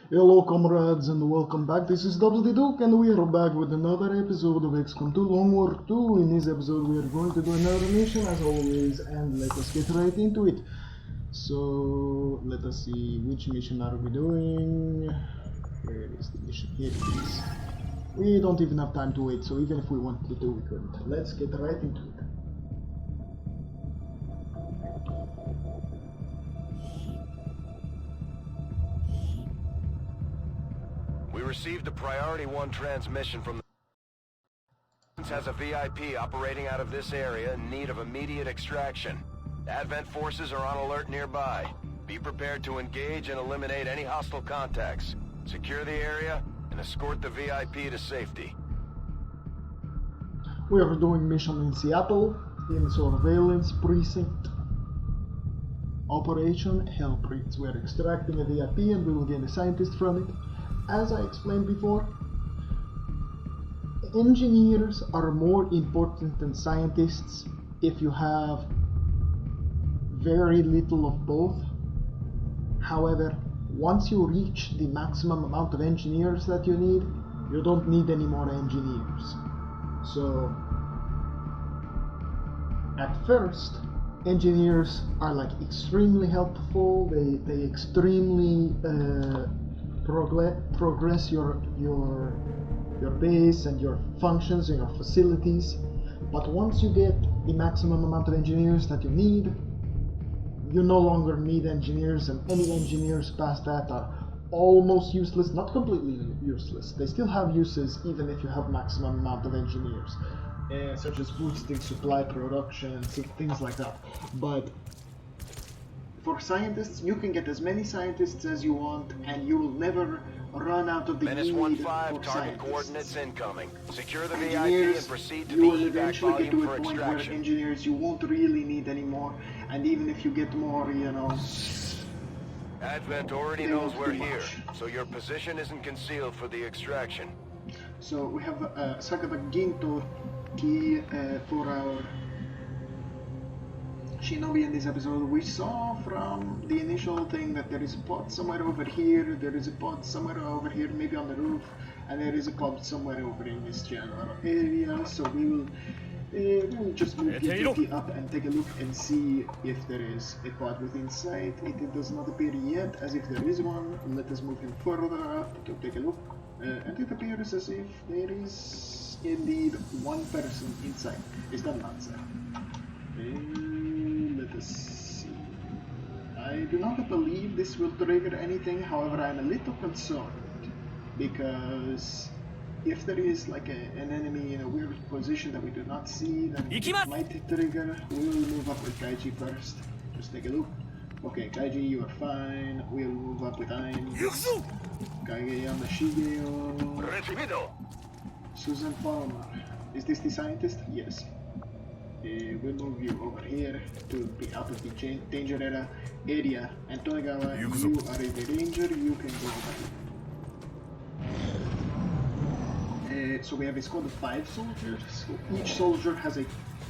Hello comrades and welcome back. This is LW2 and we are back with another episode of XCOM 2 Long War 2. In this episode we are going to do another mission as always, and let us get right into it. So let us see, which mission are we doing? Where is the mission? Here it is. We don't even have time to wait, so even if we wanted to we couldn't. Let's get right into it. We received a Priority 1 transmission from the has a VIP operating out of this area in need of immediate extraction. Advent forces are on alert nearby. Be prepared to engage and eliminate any hostile contacts. Secure the area and escort the VIP to safety. We are doing mission in Seattle, in Surveillance Precinct. Operation Hellprince. We are extracting a VIP and we will gain a scientist from it. As I explained before, engineers are more important than scientists if you have very little of both. However, once you reach the maximum amount of engineers that you need, you don't need any more engineers. So, at first, engineers are like extremely helpful. They extremely progress your base and your functions and your facilities. But once you get the maximum amount of engineers that you need, you no longer need engineers, and any engineers past that are almost useless, not completely useless. They still have uses even if you have maximum amount of engineers, such as boosting supply production, things like that. But for scientists, you can get as many scientists as you want, and you will never run out of the Menace need 1-5, for target scientists. coordinates incoming. Secure the Engineers, VIP and proceed to you the will evac eventually get volume to for a point where extraction. engineers you won't really need anymore, and even if you get more, Advent already they knows won't we're do here, much. so your position isn't concealed for the extraction. So we have Sakata Ginto key for our Shinobi in this episode. We saw from the initial thing that there is a pod somewhere over here, there is a pod somewhere over here, maybe on the roof, and there is a pod somewhere over in this general area. So we will just move Ginto up and take a look and see if there is a pod within sight. It does not appear yet as if there is one. Let us move him further up to take a look. And it appears as if there is indeed one person inside. Is that not so? Let us see. I do not believe this will trigger anything, however I am a little concerned, because if there is like an enemy in a weird position that we do not see, then it might trigger. We will move up with Kaiji first. Just take a look. Okay, Kaiji, you are fine. We'll move up with Aim. Kageyama Shigeo. Recibido! Susan Palmer. Is this the scientist? Yes. We'll move you over here to be out of the danger area. And Tonegawa, you are in the danger, you can go back. So we have a squad of 5 soldiers. So each soldier has a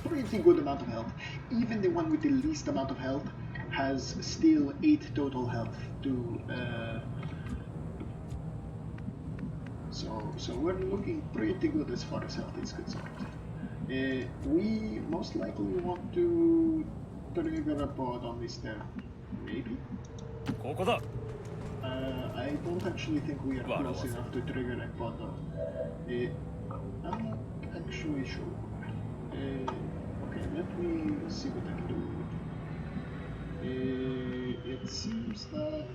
pretty good amount of health. Even the one with the least amount of health has still 8 total health to so we're looking pretty good as far as health is concerned. We most likely want to trigger a pod on this there, maybe? I don't actually think we are close enough to trigger a pod though. I'm not actually sure. Okay, let me see what I can do. It seems that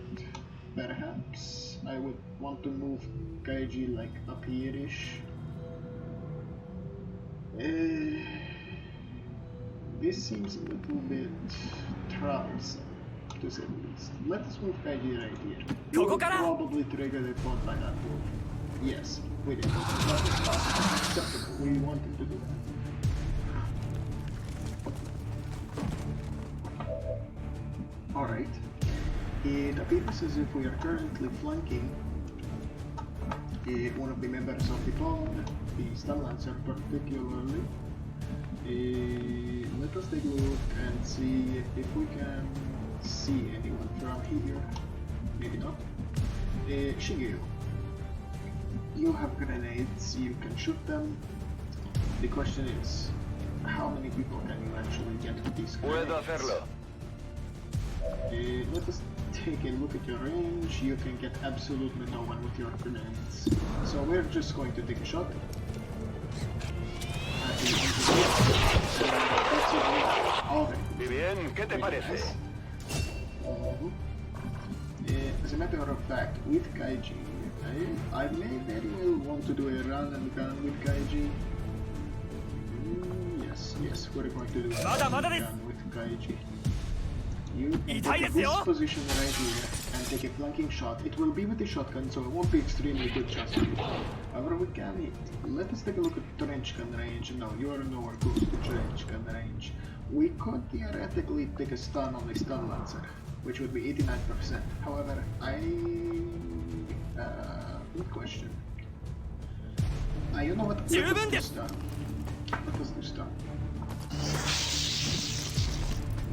perhaps I would want to move Kaiji like up here-ish. This seems a little bit troublesome, to say the least. Let us move Kaiji right here. You will probably trigger the pod by that move. Yes, we did. That was possible. Acceptable. We wanted to do that. Alright. It appears as if we are currently flanking one of the members of the pod, the Stunlancer particularly. Let us take a look and see if we can see anyone from here. Maybe not. Shigeo, you have grenades, you can shoot them. The question is, how many people can you actually get with these grenades? Let us take a look at your range. You can get absolutely no one with your grenades. So we're just going to take a shot. Bien, ¿qué te parece? As a matter of fact, with Kaiji, I may very well want to do a run and gun with Kaiji. Yes, we're going to do a run and gun with Kaiji. You can take this position right here and take a flanking shot. It will be with the shotgun, so it won't be extremely good shots. However, we can hit. Let us take a look at trench gun range. No, you are nowhere close to trench gun range. We could theoretically take a stun on the stun lancer, which would be 89%. However, good question. You know what? Let us do stun. Let us do stun.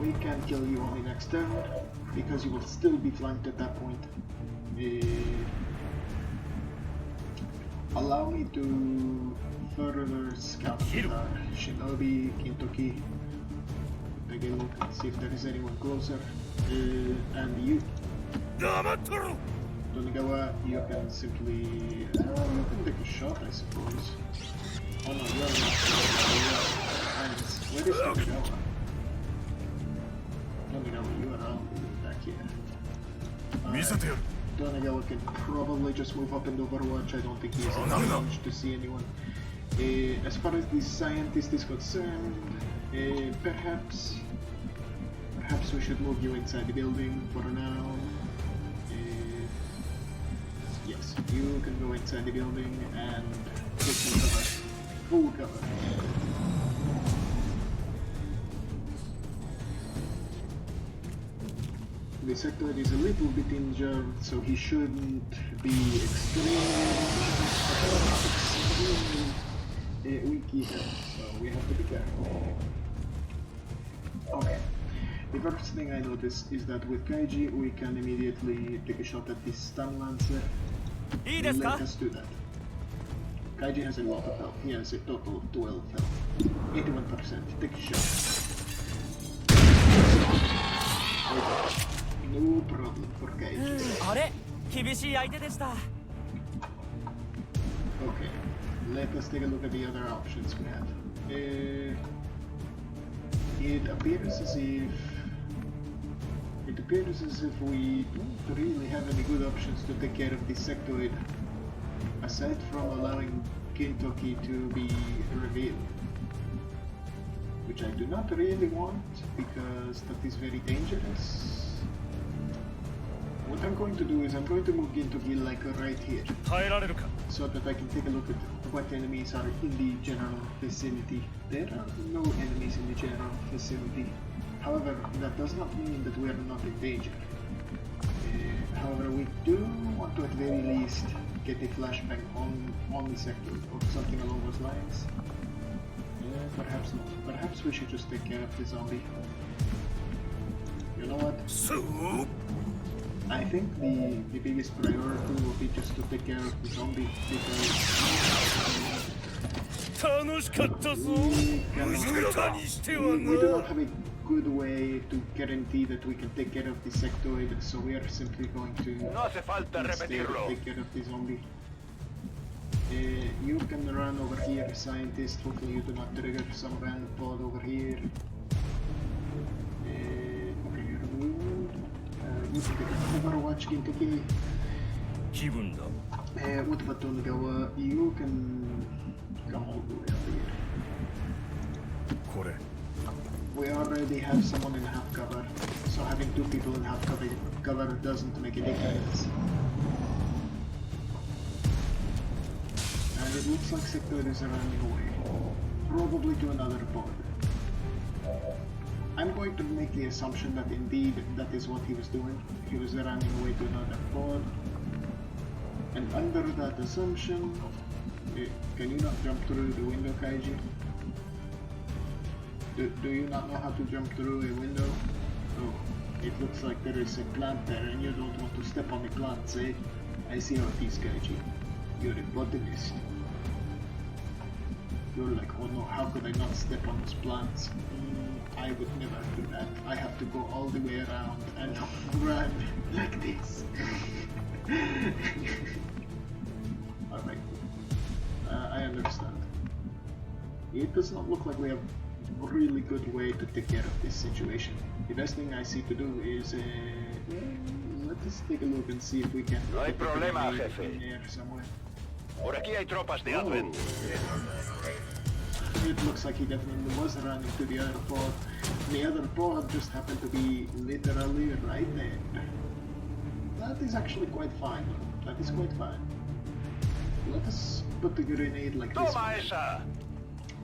We can kill you on the next turn, because you will still be flanked at that point. Allow me to further scout Shinobi, Kintoki, take a look and see if there is anyone closer. And you, Tonigawa, you can simply, you can take a shot, I suppose. Oh no, you are not. Where is Tonigawa? Tonigawa, you are out back here. Tonigawa can probably just move up in Overwatch. I don't think he has any range to see anyone. As far as the scientist is concerned, perhaps we should move you inside the building for now. Yes, you can go inside the building and take some cover. Full cover. The sector is a little bit injured, so he shouldn't be extremely weak either, so we have to be careful. Okay, the first thing I noticed is that with Kaiji we can immediately take a shot at the stun lancer. Let us do that. Kaiji has a lot of health, he has a total of 12 health. 81%, take a shot. No problem for Kaiji. Okay, let us take a look at the other options we have. It appears as if we don't really have any good options to take care of the sectoid, aside from allowing Kintoki to be revealed, which I do not really want because that is very dangerous. What I'm going to do is I'm going to move Gintoki like right here, so that I can take a look at what enemies are in the general vicinity. There are no enemies in the general vicinity. However, that does not mean that we are not in danger. However, we do want to at the very least get a flashbang on the sector or something along those lines. Perhaps not. Perhaps we should just take care of the zombie. You know what? I think the biggest priority will be just to take care of the zombie, because we do not have a good way to guarantee that we can take care of the sectoid, so we are simply going to instead take care of the zombie. You can run over here, scientist. Hopefully you do not trigger some random pod over here. Okay, remove. You can take an Overwatch Kintoki. What about Tonigawa? You can come all the way over here. We already have someone in half cover, so having two people in half cover doesn't make a difference. And it looks like Sector is running away, probably to another pod. I'm going to make the assumption that indeed that is what he was doing. He was running away to another pod. And under that assumption, can you not jump through the window, Kaiji? Do you not know how to jump through a window? Oh, it looks like there is a plant there and you don't want to step on the plants, eh? I see how it is, Kaiji. You're a botanist. You're like, oh no, how could I not step on those plants? I would never do that. I have to go all the way around and run like this. Alright. I understand. It does not look like we have a really good way to take care of this situation. The best thing I see to do is let us take a look and see if we can No hay get the problema, grenade jefe. in there somewhere. Por aquí hay tropas de Advent. It looks like he definitely was running to the other pod. The other pod just happened to be literally right there. That is actually quite fine. That is quite fine. Let us put the grenade like this. Toma esa!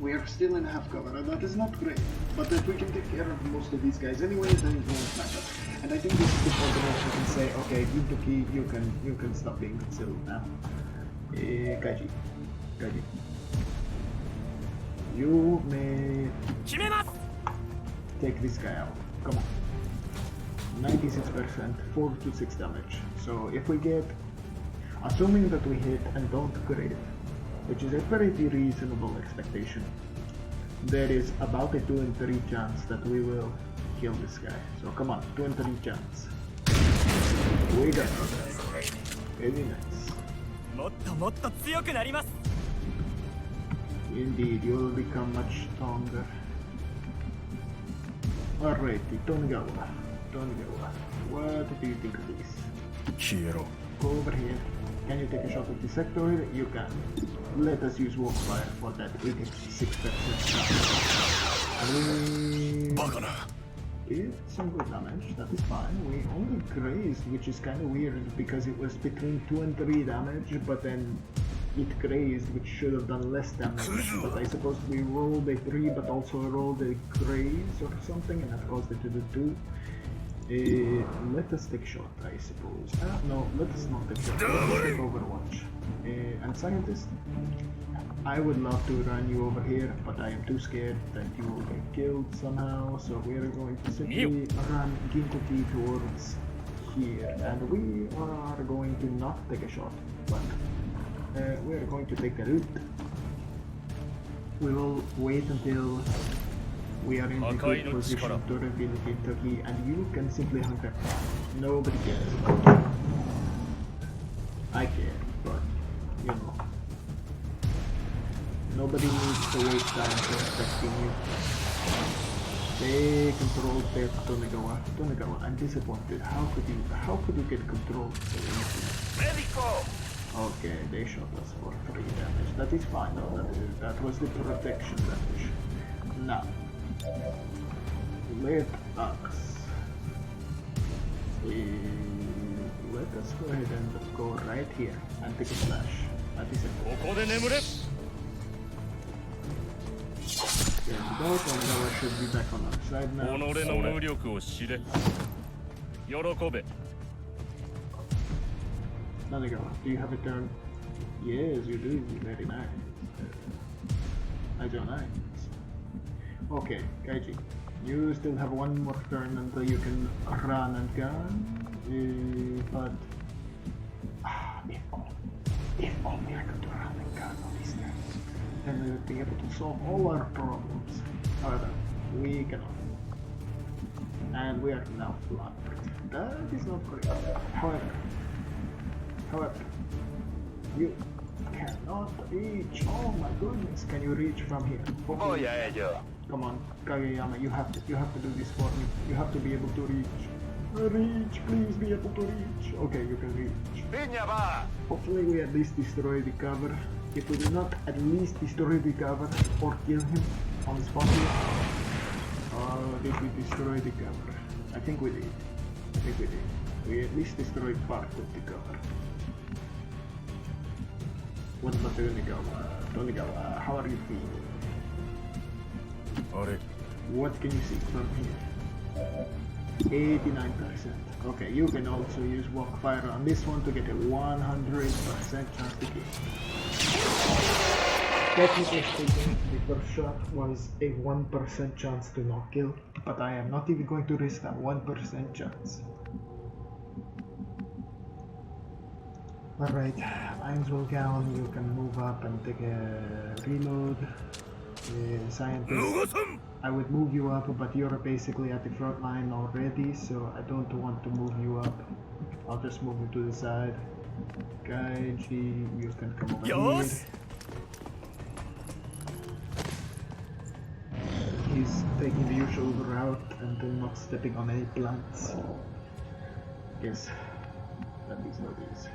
We are still in half cover, and that is not great. But if we can take care of most of these guys anyway, then it won't matter. And I think this is the point at which we can say, okay, Yuki, you can stop being concealed now. Kaiji. You may take this guy out. Come on. 96%, 4 to 6 damage. So if we get, assuming that we hit and don't crit, which is a pretty reasonable expectation, there is about a 2 in 3 chance that we will kill this guy. So come on, 2 in 3 chance. We got it. Very nice. Indeed, you will become much stronger. Alrighty, Tonigawa. What do you think of this? Go over here. Can you take a shot at the sector? You can. Let us use walk fire for that 86%. We did some good damage, that is fine. We only grazed, which is kind of weird because it was between 2 and 3 damage, but then it grazed, which should have done less damage. But I suppose we rolled a 3 but also rolled a graze or something, and that caused it to do 2. Let us take shot, I suppose. No, let us not take shot. Let us take Overwatch. And Scientist, I would love to run you over here, but I am too scared that you will get killed somehow, so we are going to simply run Ginko-T towards here. And we are going to not take a shot, but we are going to take a route. We will wait until we are in the good position to reveal Kentucky, and you can simply hunt them. Nobody cares. I care, but you know. Nobody needs to waste time protecting you. They controlled their Tonigawa, I'm disappointed. How could you get control so easily? Medico! Okay, they shot us for 3 damage. That is fine though, that was the protection damage. Now, let us go ahead and go right here and take a flash. That is it. There we go, Tonigawa should be back on our side now. Tonigawa, do you have a turn? Yes, you do. Very nice. I don't know. Okay, Kaiji, you still have one more turn until you can run and gun. But if only I could run and gun on these guys, then we would be able to solve all our problems. However, we cannot. And we are now flanked. That is not great. However, you cannot reach. Oh my goodness, can you reach from here? Voy a ello. Come on, Kageyama, you have to do this for me. You have to be able to reach. Reach, please be able to reach. Okay, you can reach. Piña va! Hopefully we at least destroy the cover. If we do not at least destroy the cover or kill him on the spot here, did we destroy the cover? I think we did. We at least destroyed part of the cover. What about Tonigawa, how are you feeling? What can you see from here? 89%. Okay, you can also use walk fire on this one to get a 100% chance to kill. Technically speaking, the first shot was a 1% chance to not kill, but I am not even going to risk that 1% chance. Alright, Eins will down, you can move up and take a reload. Scientist, I would move you up, but you're basically at the front line already, so I don't want to move you up. I'll just move you to the side. Kaiji, you can come over here. He's taking the usual route and not stepping on any plants. Yes, that is what it is.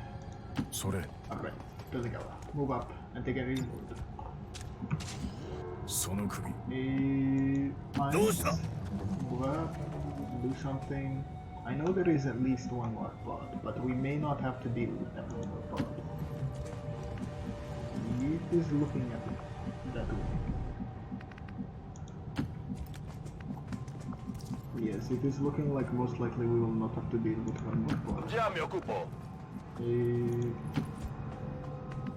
Alright, Tonegawa, move up and take a reload. Move up, do something. I know there is at least one more pod, but we may not have to deal with that one more pod. It is looking at that way. Yes, it is looking like most likely we will not have to deal with one more pod.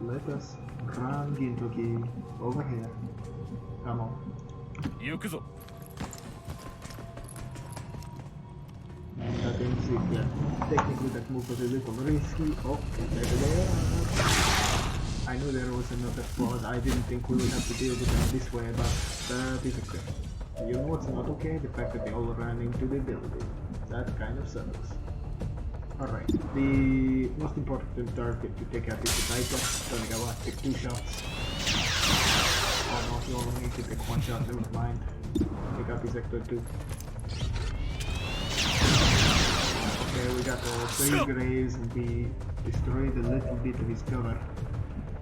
Let us run Gintoki over here. Come on. And that is it. Technically that move was a little risky. Oh, there. I knew there was another pod. I didn't think we would have to deal with them this way, but that is okay. You know what's not okay? The fact that they all ran into the building. That kind of sucks. Alright, the most important target to take out is the Taika. Tonegawa, take 2 shots. Oh no, you only need to take 1 shot, never mind. Take out the Sector 2. Okay, we got 3 grays and we destroyed a little bit of his cover.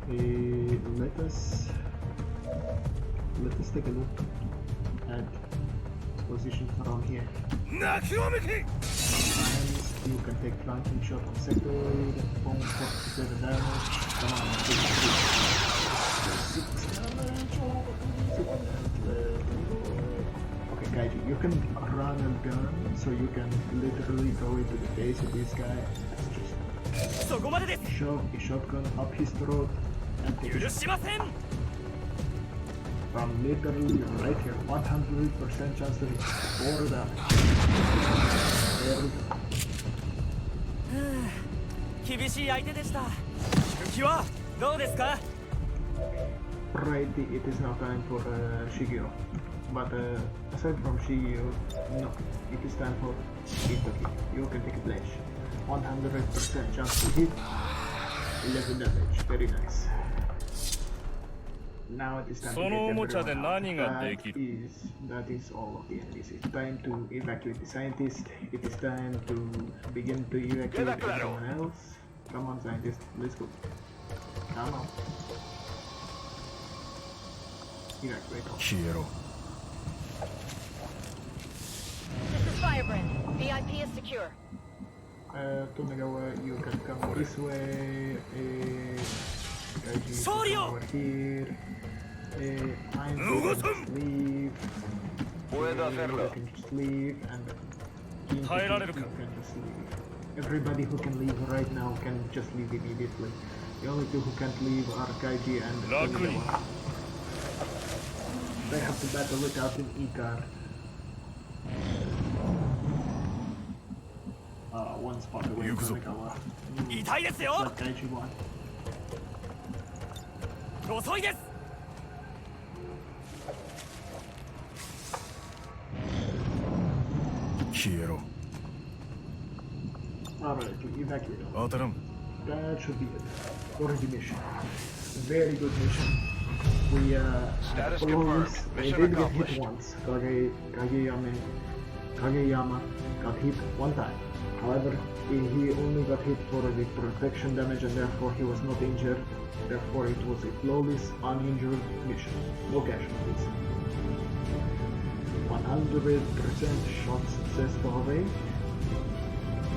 Let us take a look at position from here. You can take flanking shot on sectoid, bomb 47 damage. Come on, 6 damage. Okay, Kaiji, you can run and gun, so you can literally go into the face of this guy. Just shove a shotgun up his throat and take a shot. From literally right here, 100% chance to hit 4 damage. There we go. Right, it is now time for Shigeo. But aside from Shigeo, no, it is time for Itoki. You can take a flash. 100% chance to hit, 11 damage, very nice. Now it is time to get everyone out. That is all of the enemies. It's time to evacuate the scientist. It is time to begin to evacuate everyone else. Come on, scientist, let's go. Come on. Evacuate. This is Firebrand. VIP is secure. Tonegawa, you can come this way. Kaiji, over here. I'm going to leave. You can just leave, and you can just leave. Everybody who can leave right now can just leave immediately. The only 2 who can't leave are Kaiji and Tonegawa. They have to battle it out in Ikar. 1 spot away from Tonegawa. Let Kaiji won. Alright, evacuate. That should be it. For the mission. Very good mission. We Status confirmed. We Mission did get accomplished. hit once. Kageyama got hit 1 time. However, he only got hit for the protection damage and therefore he was not injured. Therefore it was a flawless, uninjured mission. No casualties. 100% shot success for Ray.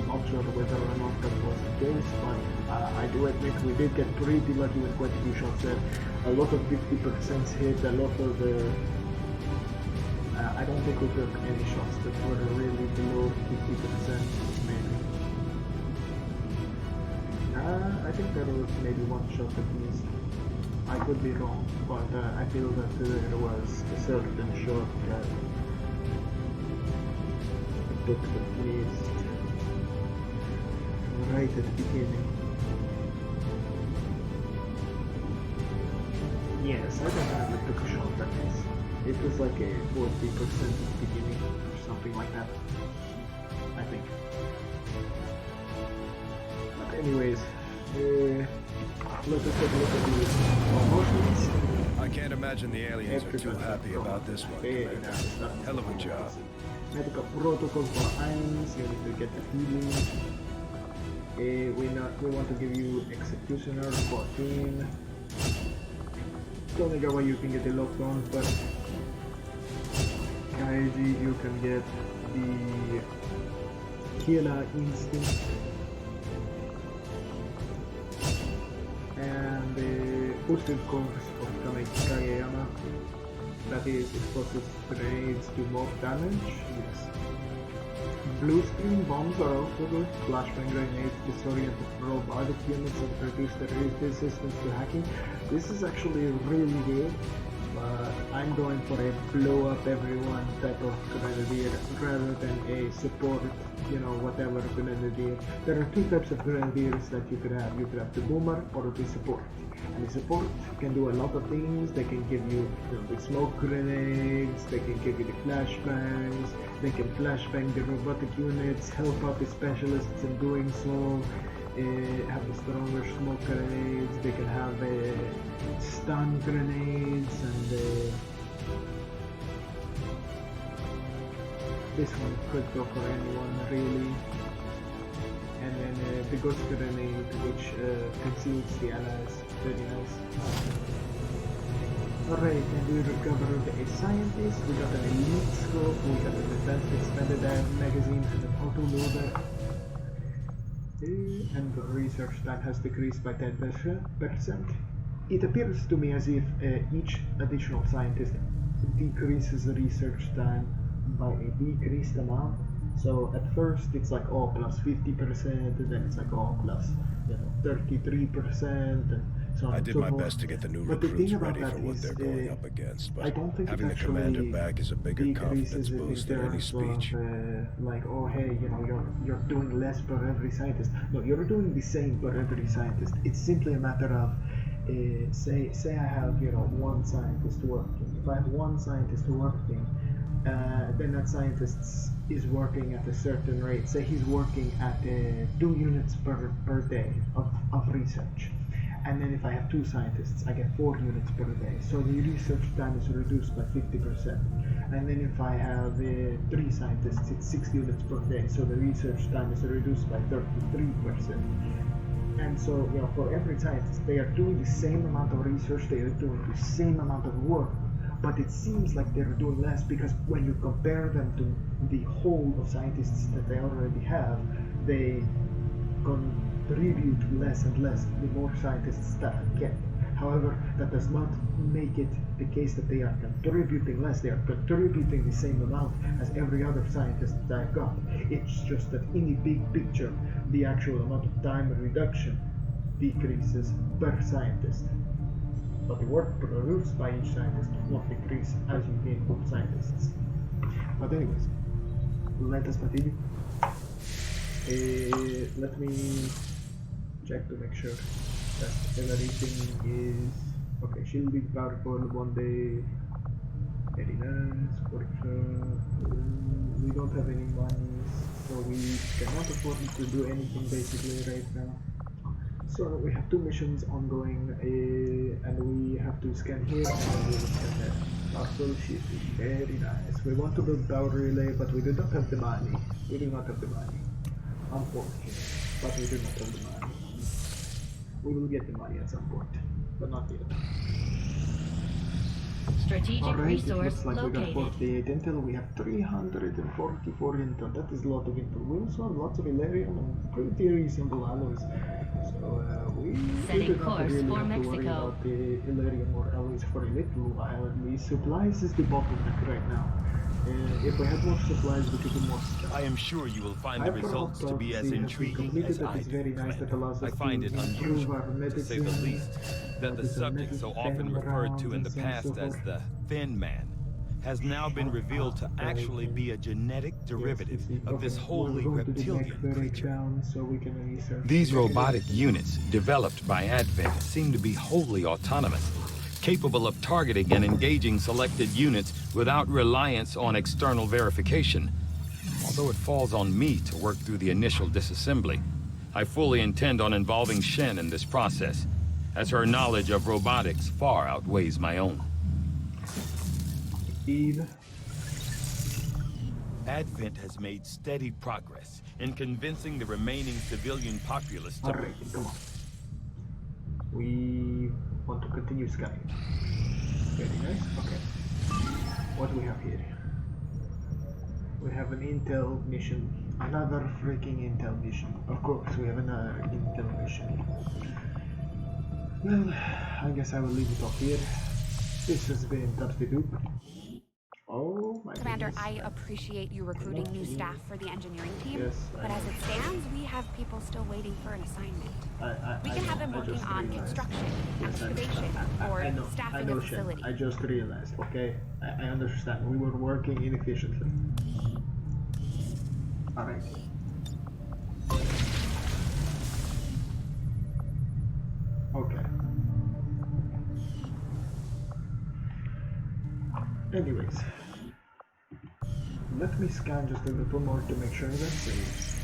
Not sure whether or not that was the case, but I do admit we did get pretty lucky with quite a few shots there. A lot of 50% hit, a lot of I don't think we took any shots that were really below 50%, maybe. I think there was maybe 1 shot at least. I could be wrong, but I feel that there was a certain shot that took at least right at the beginning. Yes, I definitely took a shot at this. It was like a 40% at the beginning, or something like that. I think. But anyways, let us take a look at the promotions. I can't imagine the aliens are too happy about this one, Commander. Hell of a job. Medical protocol for irons, you need to get the healing. We want to give you Executioner 14. Don't you can get the lockdown, but Kaiji, you can get the Killer Instinct. And the boosted course for Kageyama. That is explosive grenades do more damage. Yes. Blue screen bombs are also good. Flashbang grenades disorient robotic units and reduce the resistance to hacking. This is actually really good, but I'm going for a blow up everyone type of grenadier rather than a support, whatever grenadier. There are two types of grenadiers that you could have. You could have the boomer or the support. And the support can do a lot of things. They can give you, the smoke grenades, they can give you the flashbangs, they can flashbang the robotic units, help out the specialists in doing so, have the stronger smoke grenades, they can have stun grenades, and this one could go for anyone really. And then the ghost grenade, which conceals the allies. Very nice. Alright, and we recovered a scientist, we got an elite scope, we got an advanced expanded magazine and an autoloader. And the research time has decreased by 10%. It appears to me as if each additional scientist decreases the research time by a decreased amount. So at first it's like plus 50%, and then it's like plus 33%, and so on. I did my best to get the new recruits ready for what they're going up against, but having the commander back is a bigger confidence boost than any speech. Like, oh hey, you're doing less per every scientist. No, you're doing the same per every scientist. It's simply a matter of say I have one scientist working. If I have one scientist working, then that scientist is working at a certain rate. Say he's working at 2 units per day of research. And then if I have 2 scientists, I get 4 units per day. So the research time is reduced by 50%. And then if I have 3 scientists, it's 6 units per day. So the research time is reduced by 33%. And so, for every scientist, they are doing the same amount of research, they are doing the same amount of work, but it seems like they're doing less because when you compare them to the whole of scientists that they already have, they contribute less and less the more scientists that I get. However, that does not make it the case that they are contributing less. They are contributing the same amount as every other scientist that I've got. It's just that in the big picture, the actual amount of time reduction decreases per scientist. But the work produced by each scientist will not decrease as you gain more scientists. But anyways, let us continue. Let me check to make sure that everything is okay. Shielding powerful 1 day. Very nice. We don't have any money, so we cannot afford to do anything basically right now. So we have 2 missions ongoing, and we have to scan here and we will scan there. Parcel shipping, very nice. We want to build power relay, but we do not have the money. We do not have the money. Unfortunately, but we do not have the money. We will get the money at some point, but not yet. Strategic resource like located. We got 48 intel, we have 344 intel. That is a lot of intel. We also have lots of Illyrium and pretty reasonable alloys. So we do not really have to worry about the Illyrium or alloys for a little while at least. Supplies is the bottleneck right now. If we had more supplies, we could do more stuff. I am sure you will find the results to be as intriguing as I do, Commander. I find it unusual, to say the least, that the subject so often referred to in the past as the Thin Man has now been revealed to actually be a genetic derivative of this wholly reptilian creature. These robotic units, developed by Advent, seem to be wholly autonomous. capable of targeting and engaging selected units without reliance on external verification. Although it falls on me to work through the initial disassembly, I fully intend on involving Shen in this process, as her knowledge of robotics far outweighs my own. Advent has made steady progress in convincing the remaining civilian populace to... Alright, come on. We want to continue scanning. Very nice, okay. What do we have here? We have an intel mission. Another freaking intel mission. Of course, we have another intel mission. Well, I guess I will leave it off here. This has been LW2. Oh my Commander, goodness. I appreciate you recruiting new staff for the engineering team, Yes, but as it stands, we have people still waiting for an assignment. We can have them working on construction, excavation, or staffing a facility. I just realized, okay? I understand. We were working inefficiently. Alright. Okay. Anyways. Let me scan just a little more to make sure that's safe.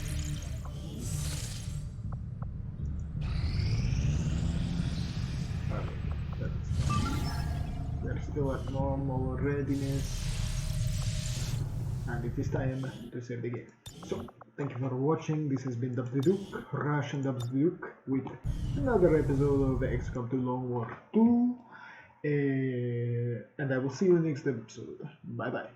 We're still at normal readiness, and it is time to save the game. So, thank you for watching. This has been LW2, Russian LW2, with another episode of XCOM 2 Long War 2, and I will see you in the next episode. Bye bye.